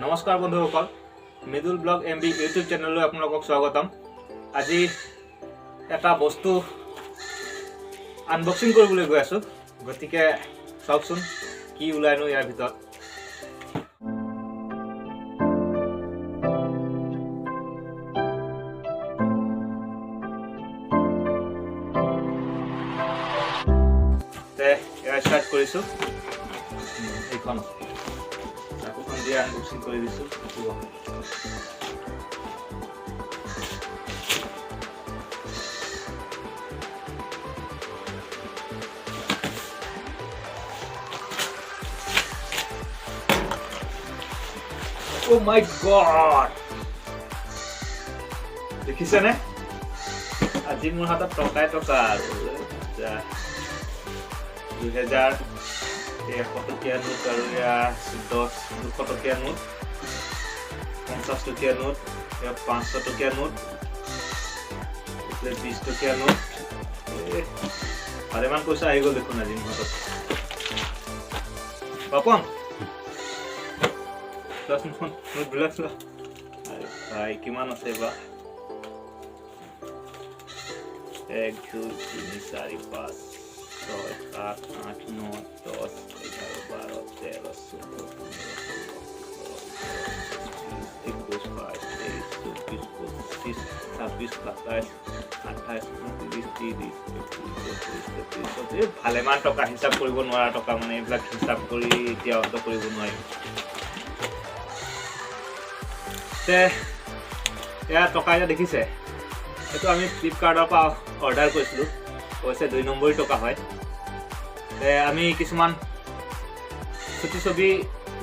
নমস্কাৰ বন্ধুসকল, Mridul blog MB YouTube চেনেললৈ আপোনালোকক স্বাগতম। আজি এটা বস্তু আনবক্সিং কৰিবলৈ গৈ আছো, গতিকে চাওকচোন কি ওলাইনো ইয়াৰ ভিতৰত। স্টাৰ্ট কৰিছো এইখন চাকুখন দিয়ে আনবক্সিং কৰি দিছো। Oh my god! দেখিছেনে? আজি মোৰ হাতত টকা 2000 টকীয়া নোট আৰু 200 টকীয়া নোট, 50 টকীয়া নোট, 500 টকীয়া নোট, 20 টকীয়া নোট। ভালেমান পইচা আহি গ'ল দেখোন আজি মোৰ হাতত। পাপন নোটবিলাক চোৱা, ভাই কিমান আছে বা? 1 2 3 4 5 6 7 8 9 10 11 12 13 14 15 16 17 18 19 20 21 22 23 ভালেমান টকা হিচাপ কৰিব নোৱাৰা টকা, মানে এইবিলাক হিচাপ কৰি এতিয়া অন্ত কৰিব নোৱাৰিম। এয়া টকা এটা দেখিছে, এইটো আমি ফ্লিপকাৰ্টৰ পৰা অৰ্ডাৰ কৰিছিলোঁ, কৈছে 2 নম্বৰী টকা হয়। আমি কিছুমান ছুটি ছবি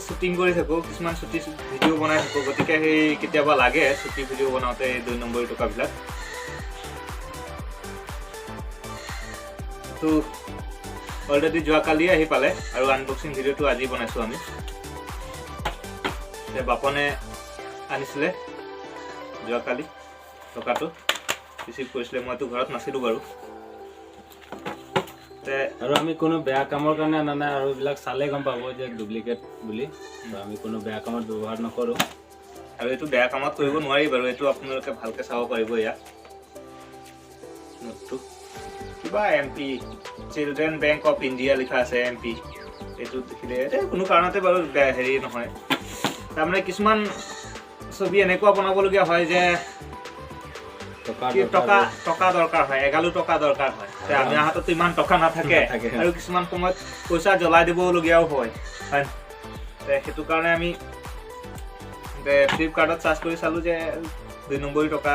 শ্বুটিং কৰি থাকোঁ, কিছুমান ছুটি ভিডিঅ' বনাই থাকোঁ, গতিকে সেই কেতিয়াবা লাগে ছুটি ভিডিঅ' বনাওঁতে এই 2 নম্বৰী টকাবিলাক। তো অলৰেডি যোৱাকালিয়ে আহি পালে আৰু আনবক্সিং ভিডিঅ'টো আজি বনাইছোঁ আমি। বাপনে আনিছিলে যোৱাকালি, টকাটো ৰিচিভ কৰিছিলে, মইতো ঘৰত নাছিলোঁ বাৰু। আৰু আমি কোনো বেয়া কামৰ কাৰণে আনা নাই, আৰু এইবিলাক চালে গম পাব যে ডুপ্লিকেট বুলি। আমি কোনো বেয়া কামত ব্যৱহাৰ নকৰোঁ, আৰু এইটো বেয়া কামত কৰিব নোৱাৰি বাৰু। এইটো আপোনালোকে ভালকৈ চাব পাৰিব। ইয়াত নোটটো কিবা MP children bank of India লিখা আছে, MP। এইটো দেখিলে কোনো কাৰণতে বাৰু হেৰি নহয়। তাৰমানে কিছুমান ছবি এনেকুৱা বনাবলগীয়া হয় যে টকা দৰকাৰ হয়, এগালো টকা দৰকাৰ হয়। আমাৰ হাততো ইমান টকা নাথাকে, আৰু কিছুমান সময়ত পইচা জ্বলাই দিবলগীয়াও হয়। সেইটো কাৰণে আমি ফ্লিপকাৰ্টত চাৰ্চ কৰি চালোঁ যে 2 নম্বৰী টকা,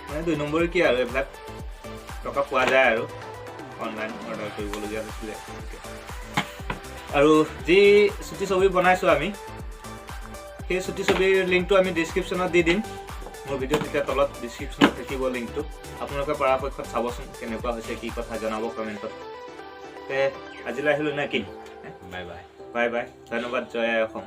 মানে 2 নম্বৰী কি আৰু এইবিলাক টকা পোৱা যায় আৰু অনলাইন অৰ্ডাৰ কৰিবলগীয়া হৈছিলে। আৰু যি ছুটি ছবি বনাইছোঁ আমি, সেই ছুটি ছবিৰ লিংকটো আমি ডিছক্ৰিপশ্যনত দি দিম। মোৰ ভিডিঅ' তেতিয়া তলত ডিছক্ৰিপশ্যনত থাকিব লিংকটো, আপোনালোকে পৰাপক্ষত চাবচোন কেনেকুৱা হৈছে, কি কথা জনাব কমেণ্টত। আজিলৈ আহিলোঁ নে কি? বাই বাই, ধন্যবাদ। জয় আই অসম।